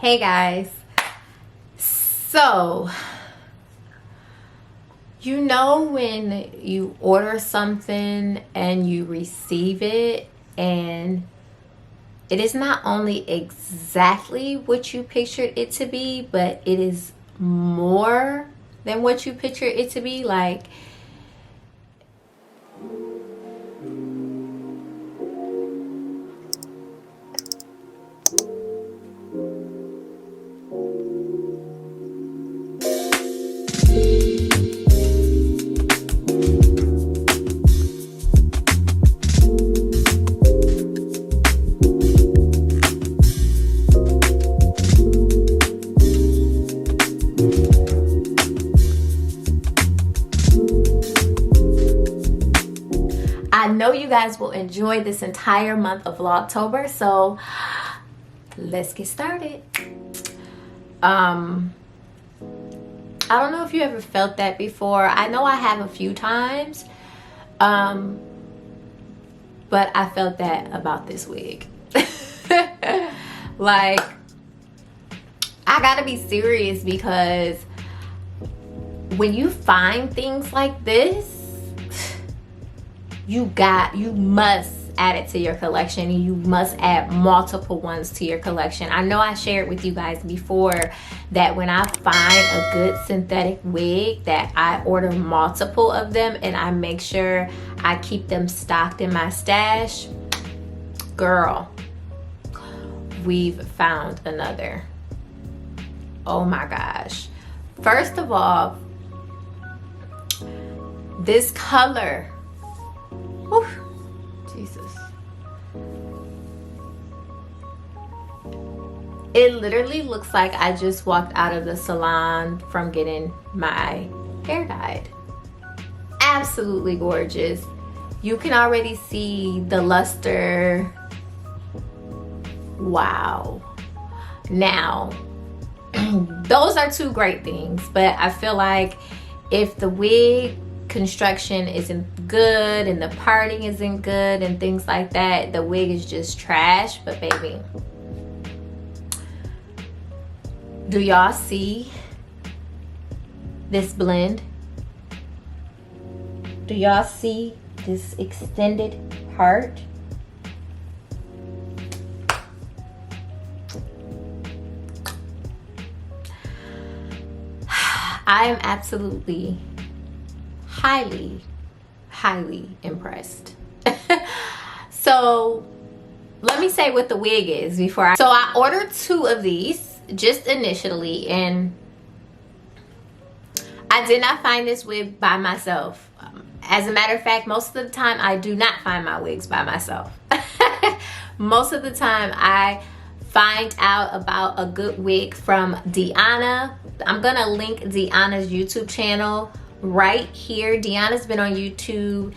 Hey guys, so you know when you order something and you receive it and it is not only exactly what you pictured it to be, but it is more than what you pictured it to be. Like, I know you guys will enjoy this entire month of Vlogtober, so let's get started. I don't know if you ever felt that before. I know I have a few times, but I felt that about this wig. Like, I gotta be serious, because when you find things like this, you must add it to your collection, and you must add multiple ones to your collection. I know I shared with you guys before that when I find a good synthetic wig, that I order multiple of them and I make sure I keep them stocked in my stash. Girl, we've found another. Oh my gosh. First of all, this color, whew, Jesus. It literally looks like I just walked out of the salon from getting my hair dyed. Absolutely gorgeous. You can already see the luster. Wow. Now, those are two great things, but I feel like if the wig construction isn't good and the parting isn't good and things like that, the wig is just trash. But baby, do y'all see this blend? Do y'all see this extended part? I am absolutely highly impressed. So let me say what the wig is before so I ordered 2 of these just initially, and I did not find this wig by myself. As a matter of fact, most of the time I do not find my wigs by myself. Most of the time I find out about a good wig from Deanna. I'm gonna link Deanna's YouTube channel right here. Deanna's been on YouTube.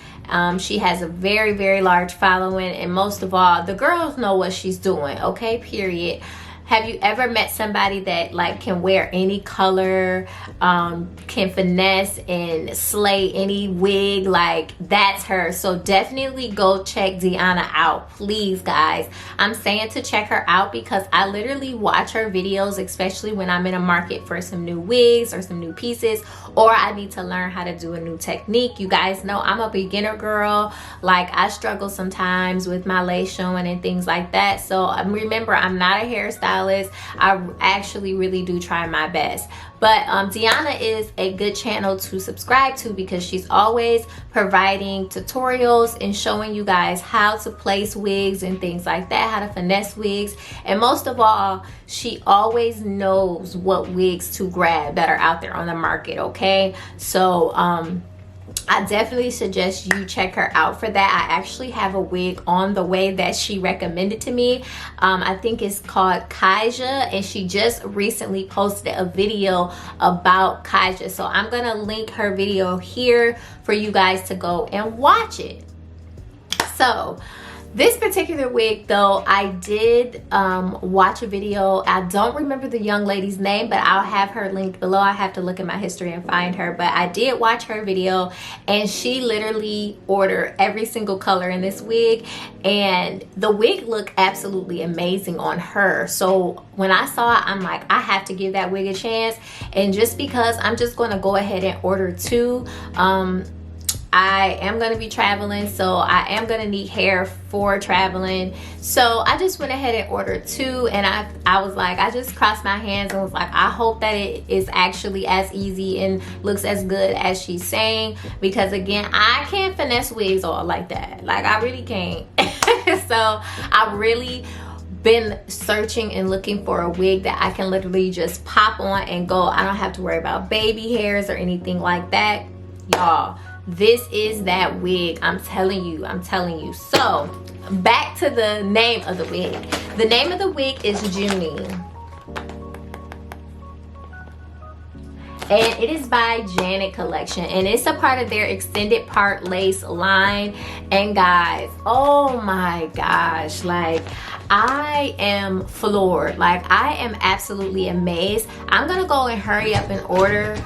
She has a very large following, and most of all, the girls know what she's doing, okay, period. Have you ever met somebody that like can wear any color, can finesse and slay any wig? Like, that's her. So definitely go check Deanna out, please guys. I'm saying to check her out because I literally watch her videos, especially when I'm in a market for some new wigs or some new pieces, or I need to learn how to do a new technique. You guys know I'm a beginner girl. Like, I struggle sometimes with my lace showing and things like that. So remember, I'm not a hairstylist. I actually really do try my best. But Deanna is a good channel to subscribe to because she's always providing tutorials and showing you guys how to place wigs and things like that, how to finesse wigs. And most of all, she always knows what wigs to grab that are out there on the market, okay? So I definitely suggest you check her out for that. I actually have a wig on the way that she recommended to me. I think it's called Kaija, and she just recently posted a video about Kaija. So I'm gonna link her video here for you guys to go and watch it. So This particular wig though, I did watch a video. I don't remember the young lady's name, but I'll have her linked below. I have to look in my history and find her, but I did watch her video, and she literally ordered every single color in this wig, and the wig looked absolutely amazing on her. So when I saw it, I'm like, I have to give that wig a chance. And just because, I'm just going to go ahead and order 2. I am going to be traveling, so I am going to need hair for traveling. So I just went ahead and ordered 2, and I was like, I just crossed my hands and was like, I hope that it is actually as easy and looks as good as she's saying, because again, I can't finesse wigs all like that. Like, I really can't. So I really been searching and looking for a wig that I can literally just pop on and go. I don't have to worry about baby hairs or anything like that. Y'all, this is that wig. I'm telling you. So back to the name of the wig. The name of the wig is JUNNY, and it is by Janet Collection, and it's a part of their extended part lace line. And guys, oh my gosh, like, I am floored. Like, I am absolutely amazed. I'm gonna go and hurry up and order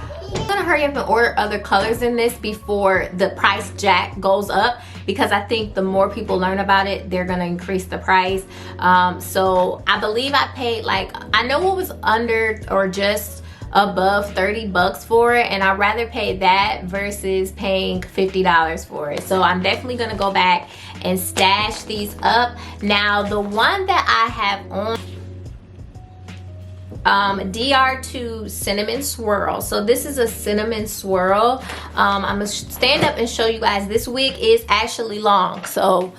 other colors in this before the price jack goes up, because I think the more people learn about it, they're gonna increase the price. So I believe I paid, like, I know it was under or just above 30 bucks for it, and I'd rather pay that versus paying $50 for it. So I'm definitely gonna go back and stash these up. Now, the one that I have on, DR2 cinnamon swirl. So this is a cinnamon swirl. I'm gonna stand up and show you guys. This wig is actually long, so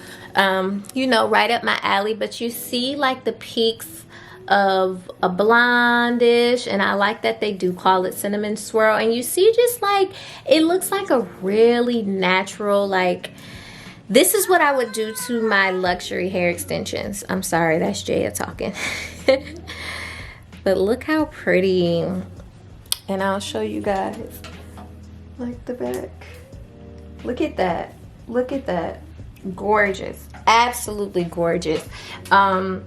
you know, right up my alley. But you see like the peaks of a blondish, and I like that they do call it cinnamon swirl. And you see, just like, it looks like a really natural, like, this is what I would do to my luxury hair extensions. I'm sorry, that's Jaya talking. But look how pretty. And I'll show you guys like the back. Look at that. Look at that. Gorgeous. Absolutely gorgeous. I'm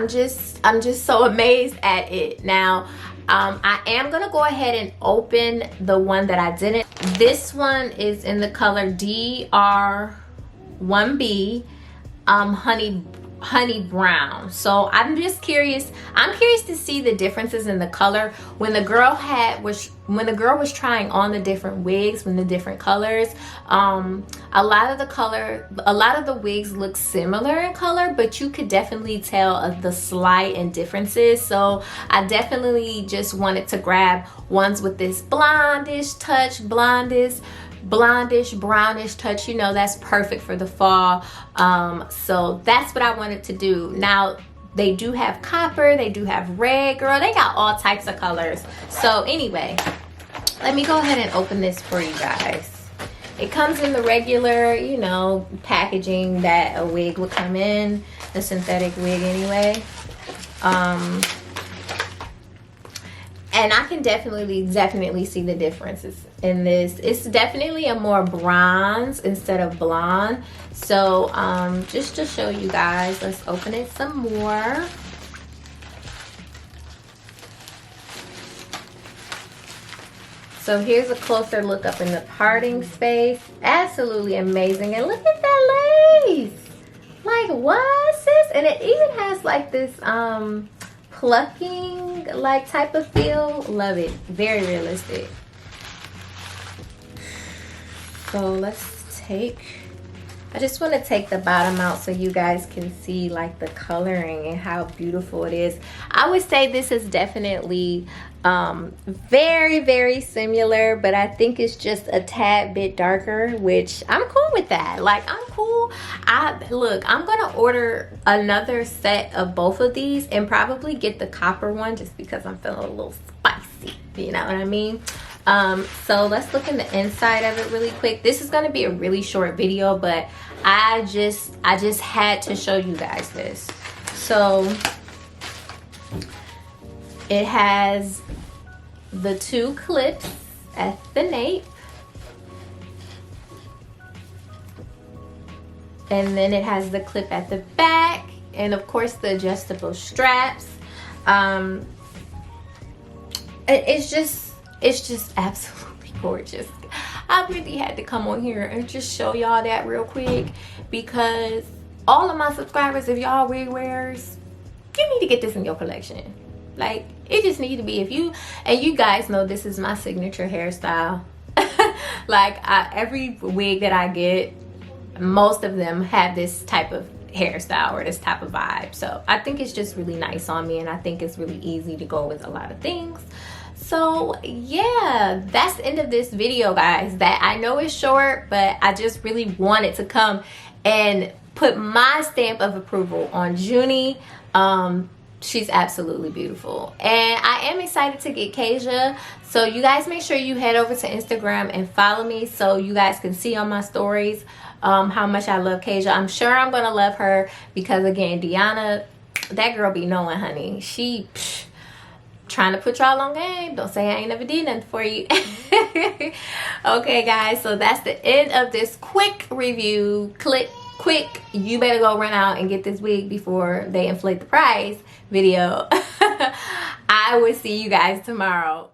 just so amazed at it. Now, I am gonna go ahead and open the one that I didn't. This one is in the color DR1B, honey brown. So I'm just curious. I'm curious to see the differences in the color. When the girl was trying on the different wigs, when the different colors, a lot of the wigs look similar in color, but you could definitely tell the slight differences. So I definitely just wanted to grab ones with this blondish touch, blondish brownish touch. You know, that's perfect for the fall. So that's what I wanted to do. Now, they do have copper, they do have red, girl, they got all types of colors. So anyway, let me go ahead and open this for you guys. It comes in the regular, you know, packaging that a wig would come in, a synthetic wig anyway. And I can definitely see the differences in this. It's definitely a more bronze instead of blonde. So just to show you guys, let's open it some more. So here's a closer look up in the parting space. Absolutely amazing. And look at that lace. Like, what, sis? And it even has like this plucking like type of feel. Love it. Very realistic. So let's I just want to take the bottom out so you guys can see like the coloring and how beautiful it is. I would say this is definitely very similar, but I think it's just a tad bit darker, which I'm cool with that. Like, I'm cool. Look, I'm gonna order another set of both of these and probably get the copper one just because I'm feeling a little spicy, you know what I mean? So let's look in the inside of it really quick. This is going to be a really short video, but I just had to show you guys this. So it has the 2 clips at the nape. And then it has the clip at the back, and of course the adjustable straps. It's just absolutely gorgeous. I really had to come on here and just show y'all that real quick, because all of my subscribers, if y'all wig wearers, you need to get this in your collection. Like, it just need to be. If you, and you guys know this is my signature hairstyle. Like, every wig that I get, most of them have this type of hairstyle or this type of vibe. So I think it's just really nice on me, and I think it's really easy to go with a lot of things. So yeah, that's the end of this video, guys. That I know is short, but I just really wanted to come and put my stamp of approval on JUNNY. She's absolutely beautiful, and I am excited to get Kasia. So you guys make sure you head over to Instagram and follow me, so you guys can see on my stories how much I love Kasia. I'm sure I'm gonna love her, because again, Deanna, that girl be knowing, honey. She trying to put y'all on game. Don't say I ain't never did nothing for you. Okay, guys, so that's the end of this quick review. Quick, you better go run out and get this wig before they inflate the price video. I will see you guys tomorrow.